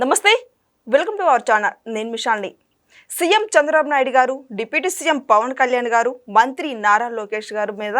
నమస్తే, welcome to our channel. నేను మిషాల్ని. CM Chandrababu Naidu గారు, డిప్యూటీ సీఎం పవన్ కళ్యాణ్ గారు, మంత్రి నారా లోకేష్ గారు మీద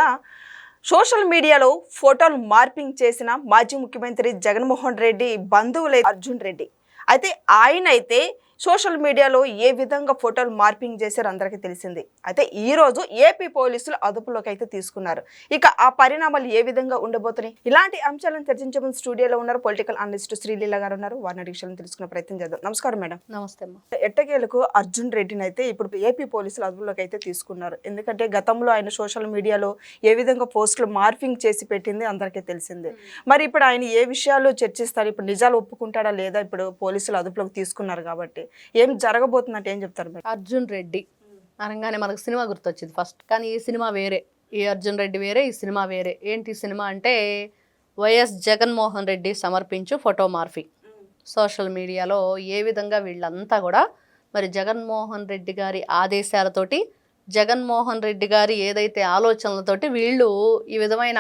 సోషల్ మీడియాలో ఫోటోలు మార్పింగ్ చేసిన మాజీ ముఖ్యమంత్రి జగన్మోహన్ రెడ్డి బంధువులే అర్జున్ రెడ్డి. అయితే ఆయన అయితే సోషల్ మీడియాలో ఏ విధంగా ఫోటోలు మార్పింగ్ చేశారో అందరికీ తెలిసింది. అయితే ఈరోజు ఏపీ పోలీసులు అదుపులోకి అయితే తీసుకున్నారు. ఇక ఆ పరిణామాలు ఏ విధంగా ఉండబోతున్నాయి, ఇలాంటి అంశాలను చర్చించే ముందు స్టూడియోలో ఉన్నారు పొలిటికల్ అనలిస్ట్ శ్రీలీల గారు ఉన్నారు. వారిని అడిక్షలను తెలుసుకునే ప్రయత్నం చేద్దాం. నమస్కారం మేడం. నమస్తే అమ్మా. ఎట్టకేలకు అర్జున్ రెడ్డిని అయితే ఇప్పుడు ఏపీ పోలీసులు అదుపులోకి అయితే తీసుకున్నారు. ఎందుకంటే గతంలో ఆయన సోషల్ మీడియాలో ఏ విధంగా పోస్టులు మార్పింగ్ చేసి పెట్టింది అందరికీ తెలిసిందే. మరి ఇప్పుడు ఆయన ఏ విషయాలు చర్చిస్తారు, ఇప్పుడు నిజాలు ఒప్పుకుంటాడా లేదా, ఇప్పుడు పోలీసులు అదుపులోకి తీసుకున్నారు కాబట్టి ఏం జరగబోతుందంటే ఏం చెప్తారు మేడం? అర్జున్ రెడ్డి అనగానే మనకు సినిమా గుర్తొచ్చింది ఫస్ట్. కానీ ఈ సినిమా వేరే, ఈ అర్జున్ రెడ్డి వేరే, ఈ సినిమా వేరే. ఏంటి సినిమా అంటే వైఎస్ జగన్మోహన్ రెడ్డి సమర్పించు ఫోటో మార్ఫింగ్. సోషల్ మీడియాలో ఏ విధంగా వీళ్ళంతా కూడా మరి జగన్మోహన్ రెడ్డి గారి ఆదేశాలతోటి, జగన్మోహన్ రెడ్డి గారి ఏదైతే ఆలోచనలతోటి వీళ్ళు ఈ విధమైన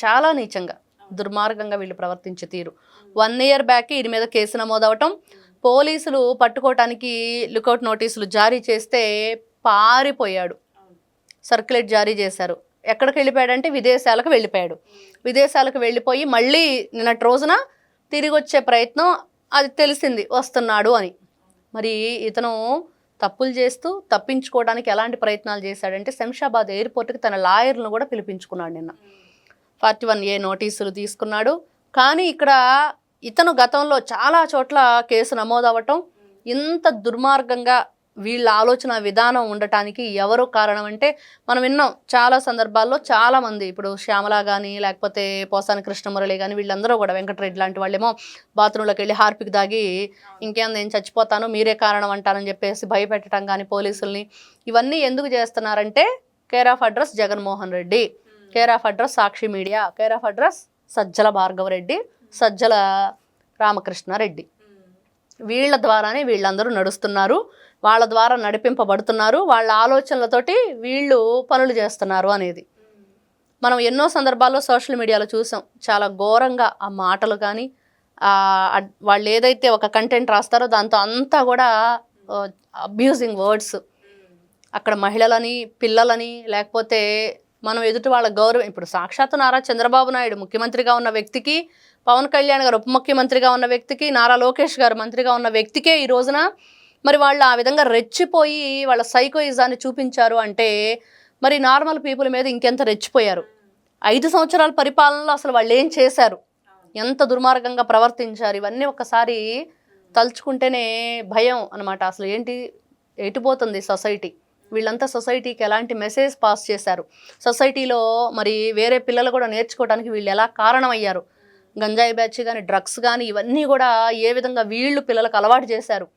చాలా నీచంగా దుర్మార్గంగా వీళ్ళు ప్రవర్తించే తీరు. 1 year బ్యాక్ వీరి మీద కేసు నమోదవటం, పోలీసులు పట్టుకోవటానికి లుకౌట్ నోటీసులు జారీ చేస్తే పారిపోయాడు. సర్క్యులేట్ జారీ చేశారు. ఎక్కడికి వెళ్ళిపోయాడంటే విదేశాలకు వెళ్ళిపోయాడు. విదేశాలకు వెళ్ళిపోయి మళ్ళీ నిన్నటి రోజున తిరిగి వచ్చే ప్రయత్నం, అది తెలిసింది వస్తున్నాడు అని. మరి ఇతను తప్పులు చేస్తూ తప్పించుకోవడానికి ఎలాంటి ప్రయత్నాలు చేశాడంటే శంషాబాద్ ఎయిర్పోర్ట్కి తన లాయర్లను కూడా పిలిపించుకున్నాడు. నిన్న 41A నోటీసులు తీసుకున్నాడు. కానీ ఇక్కడ ఇతను గతంలో చాలా చోట్ల కేసు నమోదవటం, ఇంత దుర్మార్గంగా వీళ్ళ ఆలోచన విధానం ఉండటానికి ఎవరు కారణం అంటే మనం విన్నాం చాలా సందర్భాల్లో. చాలామంది ఇప్పుడు శ్యామల కానీ లేకపోతే పోసాని కృష్ణమురళి కానీ వీళ్ళందరూ కూడా, వెంకటరెడ్డి లాంటి వాళ్ళేమో బాత్రూంలోకి వెళ్ళి హార్పిక్ దాగి ఇంకేం నేను చచ్చిపోతాను మీరే కారణం అంటానని చెప్పేసి భయపెట్టడం కానీ పోలీసుల్ని, ఇవన్నీ ఎందుకు చేస్తున్నారంటే care of address Jaganmohan Reddy, care of address Sakshi media, care of address Sajjala Bhargava Reddy, Sajjala Ramakrishna Reddy. వీళ్ళ ద్వారానే వీళ్ళందరూ నడుస్తున్నారు, వాళ్ళ ద్వారా నడిపింపబడుతున్నారు, వాళ్ళ ఆలోచనలతోటి వీళ్ళు పనులు చేస్తున్నారు అనేది మనం ఎన్నో సందర్భాల్లో సోషల్ మీడియాలో చూసాం. చాలా ఘోరంగా ఆ మాటలు కానీ వాళ్ళు ఏదైతే ఒక కంటెంట్ రాస్తారో దాంతో అంతా కూడా అబ్యూజింగ్ వర్డ్స్. అక్కడ మహిళలని, పిల్లలని, లేకపోతే మనం ఎదుటి వాళ్ళ గౌరవం. ఇప్పుడు సాక్షాత్తు నారా చంద్రబాబు నాయుడు ముఖ్యమంత్రిగా ఉన్న వ్యక్తికి, పవన్ కళ్యాణ్ గారు ఉప ముఖ్యమంత్రిగా ఉన్న వ్యక్తికి, నారా లోకేష్ గారు మంత్రిగా ఉన్న వ్యక్తికే ఈ రోజున మరి వాళ్ళు ఆ విధంగా రెచ్చిపోయి వాళ్ళ సైకోయిజాన్ని చూపించారు అంటే మరి నార్మల్ పీపుల్ మీద ఇంకెంత రెచ్చిపోయారు. 5 సంవత్సరాల పరిపాలనలో అసలు వాళ్ళు ఏం చేశారు, ఎంత దుర్మార్గంగా ప్రవర్తించారు, ఇవన్నీ ఒకసారి తలుచుకుంటేనే భయం అనమాట. అసలు ఏంటి, ఎటుపోతుంది సొసైటీ, వీళ్ళంతా సొసైటీకి ఎలాంటి మెసేజ్ పాస్ చేశారు, సొసైటీలో మరి వేరే పిల్లలు కూడా నేర్చుకోవడానికి వీళ్ళు ఎలా కారణమయ్యారు, గంజాయి బ్యాచ్ కానీ డ్రగ్స్ కానీ ఇవన్నీ కూడా ఏ విధంగా వీళ్ళు పిల్లలకు అలవాటు చేశారు,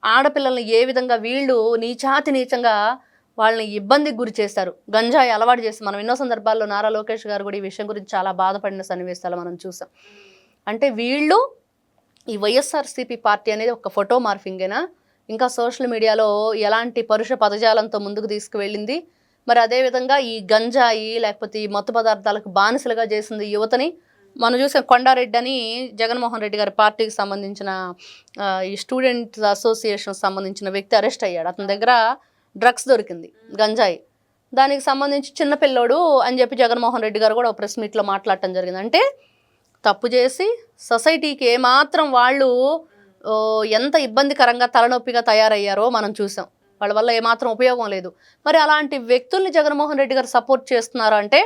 ఆడపిల్లల్ని ఏ విధంగా వీళ్ళు నీచంగా వాళ్ళని ఇబ్బందికి గురి చేశారు, గంజాయి అలవాటు చేసి. మనం ఎన్నో సందర్భాల్లో నారా లోకేష్ గారు కూడా ఈ విషయం గురించి చాలా బాధపడిన సన్నివేశాలు మనం చూసాం. అంటే వీళ్ళు ఈ వైఎస్ఆర్సీపీ పార్టీ అనేది ఒక ఫోటో మార్ఫింగేనా, ఇంకా సోషల్ మీడియాలో ఎలాంటి పరుష పదజాలంతో ముందుకు తీసుకువెళ్ళింది, మరి అదేవిధంగా ఈ గంజాయి లేకపోతే ఈ మత్తు పదార్థాలకు బానిసలుగా చేసింది యువతని మనం చూసాం. కొండారెడ్డి అని జగన్మోహన్ రెడ్డి గారి పార్టీకి సంబంధించిన ఈ స్టూడెంట్ అసోసియేషన్ సంబంధించిన వ్యక్తి అరెస్ట్ అయ్యాడు. అతని దగ్గర డ్రగ్స్ దొరికింది, గంజాయి. దానికి సంబంధించి చిన్నపిల్లోడు అని చెప్పి జగన్మోహన్ రెడ్డి గారు కూడా ఒక ప్రెస్ మీట్లో మాట్లాడటం జరిగింది. అంటే తప్పు చేసి సొసైటీకి ఏమాత్రం వాళ్ళు ఎంత ఇబ్బందికరంగా తలనొప్పిగా తయారయ్యారో మనం చూసాం. వాళ్ళ వల్ల ఏమాత్రం ఉపయోగం లేదు. మరి అలాంటి వ్యక్తుల్ని జగన్మోహన్ రెడ్డి గారు సపోర్ట్ చేస్తున్నారు అంటే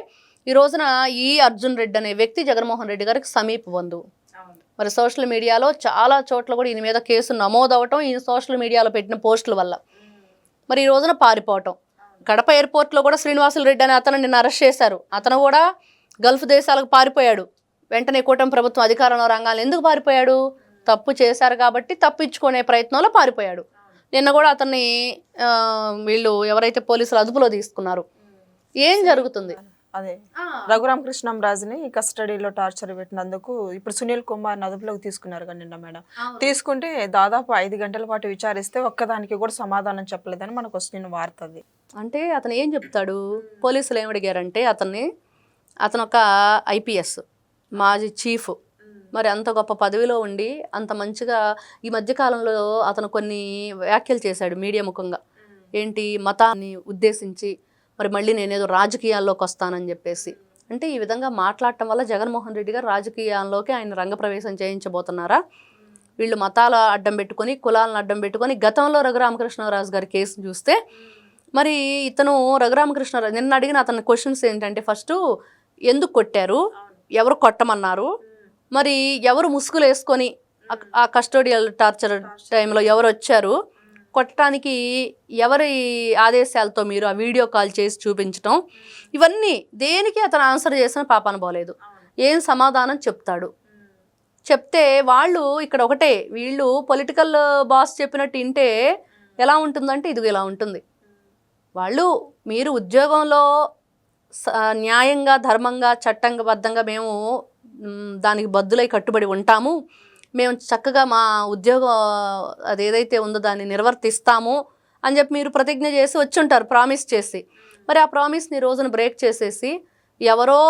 ఈ రోజున ఈ అర్జున్ రెడ్డి అనే వ్యక్తి జగన్మోహన్ రెడ్డి గారికి సమీప బంధువు. మరి సోషల్ మీడియాలో చాలా చోట్ల కూడా ఈయన మీద కేసు నమోదవటం ఈ సోషల్ మీడియాలో పెట్టిన పోస్టుల వల్ల. మరి ఈ రోజున పారిపోవటం. కడప ఎయిర్పోర్ట్లో కూడా శ్రీనివాసులు రెడ్డి అనే అతను నిన్న అరెస్ట్ చేశారు. అతను కూడా గల్ఫ్ దేశాలకు పారిపోయాడు. వెంటనే కూటమి ప్రభుత్వం అధికారంలో రంగాలు ఎందుకు పారిపోయాడు, తప్పు చేశారు కాబట్టి తప్పించుకునే ప్రయత్నంలో పారిపోయాడు. నిన్న కూడా అతన్ని వీళ్ళు ఎవరైతే పోలీసులు అదుపులో తీసుకున్నారు. ఏం జరుగుతుంది? అదే రఘురామకృష్ణంరాజుని కస్టడీలో టార్చర్ పెట్టినందుకు ఇప్పుడు సునీల్ కుమార్ని అదుపులోకి తీసుకున్నారు కదా నిన్న మేడం. తీసుకుంటే దాదాపు 5 గంటల పాటు విచారిస్తే ఒక్కదానికి కూడా సమాధానం చెప్పలేదని మనకు వస్తున్న వార్త. అది అంటే అతను ఏం చెప్తాడు, పోలీసులు ఏమడిగారంటే అతను ఒక IPS మాజీ చీఫ్, మరి అంత గొప్ప పదవిలో ఉండి అంత మంచిగా ఈ మధ్యకాలంలో అతను కొన్ని వ్యాఖ్యలు చేశాడు మీడియా ముఖంగా. ఏంటి, మతాన్ని ఉద్దేశించి మరి మళ్ళీ నేనేదో రాజకీయాల్లోకి వస్తానని చెప్పేసి. అంటే ఈ విధంగా మాట్లాడటం వల్ల జగన్మోహన్ రెడ్డి గారు రాజకీయాల్లోకి ఆయన రంగప్రవేశం చేయించబోతున్నారా? వీళ్ళు మతాల అడ్డం పెట్టుకొని, కులాలను అడ్డం పెట్టుకొని, గతంలో రఘురామకృష్ణరాజు గారి కేసు చూస్తే మరి ఇతను రఘురామకృష్ణరాజు నిన్న అడిగిన అతని క్వశ్చన్స్ ఏంటంటే, ఫస్ట్ ఎందుకు కొట్టారు, ఎవరు కొట్టమన్నారు, మరి ఎవరు ముసుగులు వేసుకొని ఆ కస్టోడియల్ టార్చర్ టైంలో ఎవరు వచ్చారు, కొట్టడానికి ఎవరి ఆదేశాలతో మీరు ఆ వీడియో కాల్ చేసి చూపించటం, ఇవన్నీ దేనికి అతను ఆన్సర్ చేసిన పాపాన పోలేదు. ఏం సమాధానం చెప్తాడు? చెప్తే వాళ్ళు ఇక్కడ ఒకటే, వీళ్ళు పొలిటికల్ బాస్ చెప్పినట్టు వింటే ఎలా ఉంటుందంటే ఇదిగో ఇలా ఉంటుంది. వాళ్ళు మీరు ఉద్యోగంలో న్యాయంగా, ధర్మంగా, చట్టబద్ధంగా మేము దానికి బద్దులై కట్టుబడి ఉంటాము, మేము చక్కగా మా ఉద్యోగం అది ఏదైతే ఉందో దాన్ని నిర్వర్తిస్తాము అని చెప్పి మీరు ప్రతిజ్ఞ చేసి వచ్చి ఉంటారు, ప్రామిస్ చేసి. మరి ఆ ప్రామిస్ని రోజున బ్రేక్ చేసేసి ఎవరో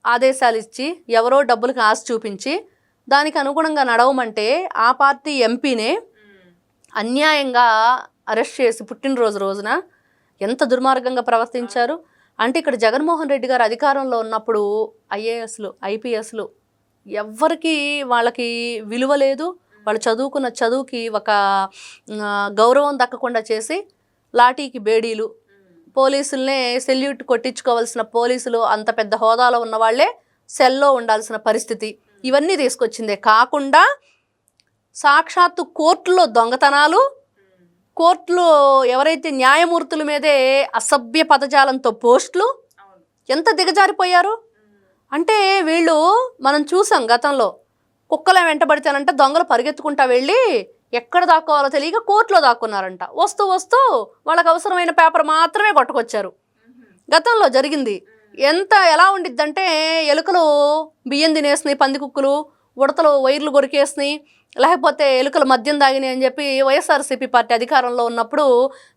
ఆదేశాలు ఇచ్చి, ఎవరో డబ్బులకు ఆశ చూపించి దానికి అనుగుణంగా నడవమంటే ఆ పార్టీ ఎంపీనే అన్యాయంగా అరెస్ట్ చేసి పుట్టినరోజు రోజున ఎంత దుర్మార్గంగా ప్రవర్తించారు. అంటే ఇక్కడ జగన్మోహన్ రెడ్డి గారు అధికారంలో ఉన్నప్పుడు ఐఏఎస్లు, ఐపీఎస్లు ఎవ్వరికి వాళ్ళకి విలువ లేదు. వాళ్ళు చదువుకున్న చదువుకి ఒక గౌరవం దక్కకుండా చేసి లాఠీకి బేడీలు, పోలీసులనే సెల్యూట్ కొట్టించుకోవాల్సిన పోలీసులు అంత పెద్ద హోదాలో ఉన్న వాళ్ళే సెల్లో ఉండాల్సిన పరిస్థితి, ఇవన్నీ తీసుకొచ్చిందే కాకుండా సాక్షాత్తు కోర్టులో దొంగతనాలు, కోర్టులో ఎవరైతే న్యాయమూర్తుల మీదే అసభ్య పదజాలంతో పోస్టులు, ఎంత దిగజారిపోయారు. అంటే వీళ్ళు మనం చూసాం గతంలో, కుక్కల వెంటబడితేనంట దొంగలు పరిగెత్తుకుంటా వెళ్ళి ఎక్కడ దాక్కోవాలో తెలియక కోర్టులో దాక్కున్నారంట. వస్తూ వస్తూ వాళ్ళకి అవసరమైన పేపర్ మాత్రమే కొట్టుకొచ్చారు. గతంలో జరిగింది. ఎలా ఉండిద్దంటే ఎలుకలు బియ్యం తినేసినాయి, పందికుక్కులు ఉడతలు వైర్లు కొరికేసినాయి, లేకపోతే ఎలుకలు మద్యం తాగినాయి అని చెప్పి వైఎస్ఆర్సీపీ పార్టీ అధికారంలో ఉన్నప్పుడు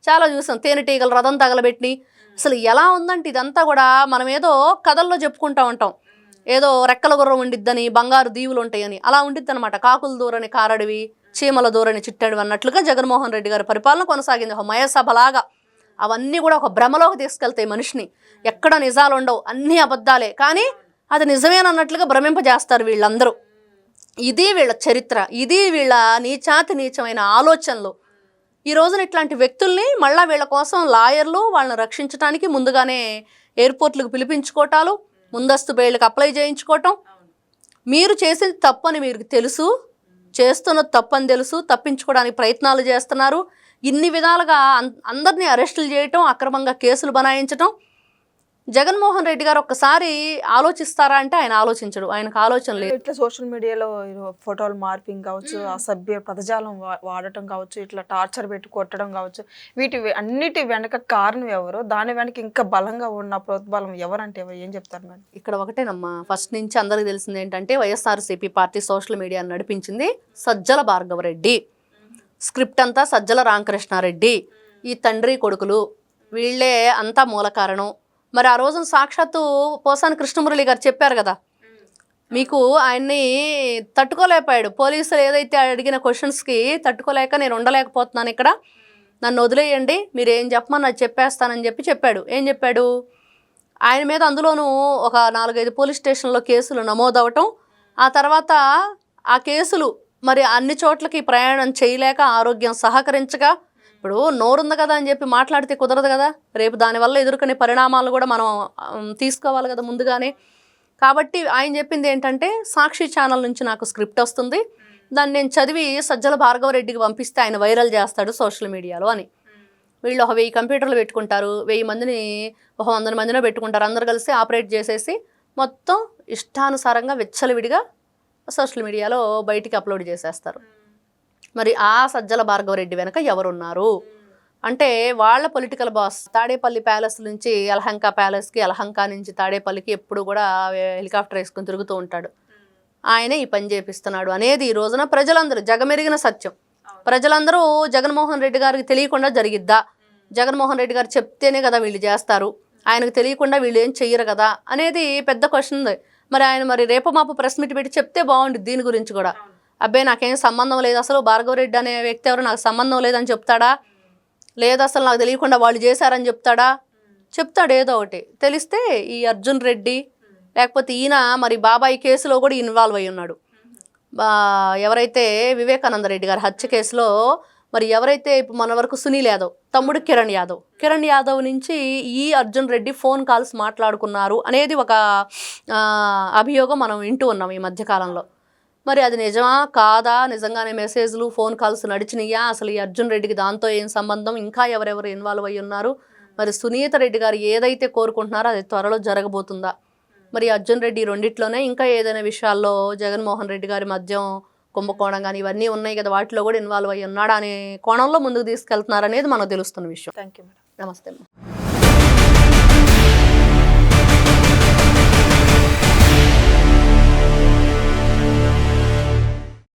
చాలా చూసాం. తేనెటీగలు రథం తగలబెట్టినాయి. అసలు ఎలా ఉందంటే ఇదంతా కూడా మనం ఏదో కథల్లో చెప్పుకుంటూ ఉంటాం, ఏదో రెక్కల గుర్రం ఉండిద్దని, బంగారు దీవులు ఉంటాయని. అలా ఉండిద్ది అనమాట. కాకులు దూరని కారడివి, చీమల దూరని చిట్టడివి అన్నట్లుగా జగన్మోహన్ రెడ్డి గారి పరిపాలన కొనసాగింది. ఒక మయసభలాగా అవన్నీ కూడా ఒక భ్రమలోకి తీసుకెళ్తాయి మనిషిని. ఎక్కడ నిజాలు ఉండవు, అన్నీ అబద్ధాలే, కానీ అది నిజమేనన్నట్లుగా భ్రమింపజేస్తారు వీళ్ళందరూ. ఇది వీళ్ళ చరిత్ర, ఇది వీళ్ళ నీచమైన ఆలోచనలు. ఈ రోజున ఇట్లాంటి వ్యక్తుల్ని మళ్ళీ వీళ్ళ కోసం లాయర్లు వాళ్ళని రక్షించడానికి ముందుగానే ఎయిర్పోర్ట్లకు పిలిపించుకోవటాలు, ముందస్తు బెయిల్కి అప్లై చేయించుకోవటం. మీరు చేసేది తప్పని మీకు తెలుసు, చేస్తున్నది తప్పని తెలుసు, తప్పించుకోవడానికి ప్రయత్నాలు చేస్తున్నారు. ఇన్ని విధాలుగా అందరినీ అరెస్టులు చేయటం, అక్రమంగా కేసులు బనాయించటం. జగన్మోహన్ రెడ్డి గారు ఒక్కసారి ఆలోచిస్తారా అంటే ఆయన ఆలోచించడు, ఆయనకు ఆలోచన లేదు. ఇట్లా సోషల్ మీడియాలో ఫోటోలు మార్పింగ్ కావచ్చు, అసభ్య పదజాలం వాడటం కావచ్చు, ఇట్లా టార్చర్ పెట్టి కొట్టడం కావచ్చు, వీటి అన్నిటి వెనక కారణం ఎవరు, దాని వెనక ఇంకా బలంగా ఉన్న ప్రోత్బలం ఎవరంటే ఏం చెప్తారు మేడం? ఇక్కడ ఒకటేనమ్మా, ఫస్ట్ నుంచి అందరికి తెలిసింది ఏంటంటే వైఎస్ఆర్సీపీ పార్టీ సోషల్ మీడియా నడిపించింది సజ్జల భార్గవరెడ్డి, స్క్రిప్ట్ అంతా సజ్జల రామకృష్ణారెడ్డి, ఈ తండ్రి కొడుకులు వీళ్ళే అంతా మూల కారణం. మరి ఆ రోజున సాక్షాత్తు పోసాని కృష్ణమురళి గారు చెప్పారు కదా, మీకు ఆయన్ని తట్టుకోలేకపోయాడు. పోలీసులు ఏదైతే అడిగిన క్వశ్చన్స్కి తట్టుకోలేక నేను ఉండలేకపోతున్నాను ఇక్కడ, నన్ను వదిలేయండి, మీరు ఏం చెప్పమని అది చెప్పేస్తానని చెప్పాడు. ఏం చెప్పాడు? ఆయన మీద అందులోనూ ఒక 4-5 పోలీస్ స్టేషన్లో కేసులు నమోదవటం, ఆ తర్వాత ఆ కేసులు మరి అన్ని చోట్లకి ప్రయాణం చేయలేక, ఆరోగ్యం సహకరించగా, ఇప్పుడు నోరుంది కదా అని చెప్పి మాట్లాడితే కుదరదు కదా, రేపు దానివల్ల ఎదుర్కొనే పరిణామాలు కూడా మనం తీసుకోవాలి కదా ముందుగానే. కాబట్టి ఆయన చెప్పింది ఏంటంటే, సాక్షి ఛానల్ నుంచి నాకు స్క్రిప్ట్ వస్తుంది, దాన్ని నేను చదివి సజ్జల భార్గవరెడ్డికి పంపిస్తే ఆయన వైరల్ చేస్తాడు సోషల్ మీడియాలో అని. వీళ్ళు 1000 కంప్యూటర్లు పెట్టుకుంటారు, 1000 మందిని 100 మందినో పెట్టుకుంటారు, అందరు కలిసి ఆపరేట్ చేసేసి మొత్తం ఇష్టానుసారంగా విచ్చలవిడిగా సోషల్ మీడియాలో బయటికి అప్లోడ్ చేసేస్తారు. మరి ఆ సజ్జల భార్గవరెడ్డి వెనక ఎవరున్నారు అంటే, వాళ్ళ పొలిటికల్ బాస్ తాడేపల్లి ప్యాలెస్ నుంచి యలహంక ప్యాలెస్కి, యలహంక నుంచి తాడేపల్లికి ఎప్పుడు కూడా హెలికాప్టర్ వేసుకొని తిరుగుతూ ఉంటాడు. ఆయనే ఈ పని చేపిస్తున్నాడు అనేది ఈ రోజున ప్రజలందరూ జగమెరిగిన సత్యం. ప్రజలందరూ జగన్మోహన్ రెడ్డి గారికి తెలియకుండా జరిగిద్దా, జగన్మోహన్ రెడ్డి గారు చెప్తేనే కదా వీళ్ళు చేస్తారు, ఆయనకు తెలియకుండా వీళ్ళు ఏం చెయ్యరు కదా అనేది పెద్ద క్వశ్చన్ ఉంది. మరి ఆయన మరి రేపు మాపు ప్రెస్ మీట్ పెట్టి చెప్తే బాగుంటుంది దీని గురించి కూడా. అబ్బాయి నాకేం సంబంధం లేదు, అసలు భార్గవరెడ్డి అనే వ్యక్తి ఎవరు నాకు సంబంధం లేదని చెప్తాడా, లేదా అసలు నాకు తెలియకుండా వాళ్ళు చేశారని చెప్తాడా, చెప్తాడు ఏదో ఒకటి. తెలిస్తే ఈ అర్జున్ రెడ్డి లేకపోతే ఈయన మరి బాబాయ్ కేసులో కూడా ఇన్వాల్వ్ అయి ఉన్నాడు. ఎవరైతే వివేకానంద రెడ్డి గారి హత్య కేసులో మరి ఎవరైతే ఇప్పుడు మన వరకు సునీల్ యాదవ్ తమ్ముడు కిరణ్ యాదవ్ నుంచి ఈ అర్జున్ రెడ్డి ఫోన్ కాల్స్ మాట్లాడుకున్నారు అనేది ఒక అభియోగం మనం వింటూ ఉన్నాం ఈ మధ్యకాలంలో. మరి అది నిజమా కాదా, నిజంగానే మెసేజ్లు ఫోన్ కాల్స్ నడిచినాయా, అసలు ఈ అర్జున్ రెడ్డికి దాంతో ఏం సంబంధం, ఇంకా ఎవరెవరు ఇన్వాల్వ్ అయ్యి ఉన్నారు, మరి సునీత రెడ్డి గారు ఏదైతే కోరుకుంటున్నారో అది త్వరలో జరగబోతుందా, మరి అర్జున్ రెడ్డి రెండిట్లోనే ఇంకా ఏదైనా విషయాల్లో జగన్మోహన్ రెడ్డి గారి మద్యం కుంభకోణం కానీ ఇవన్నీ ఉన్నాయి కదా, వాటిలో కూడా ఇన్వాల్వ్ అయ్యి ఉన్నాడా అనే కోణంలో ముందుకు తీసుకెళ్తున్నారనేది మనకు తెలుస్తున్న విషయం. Thank you madam. నమస్తే.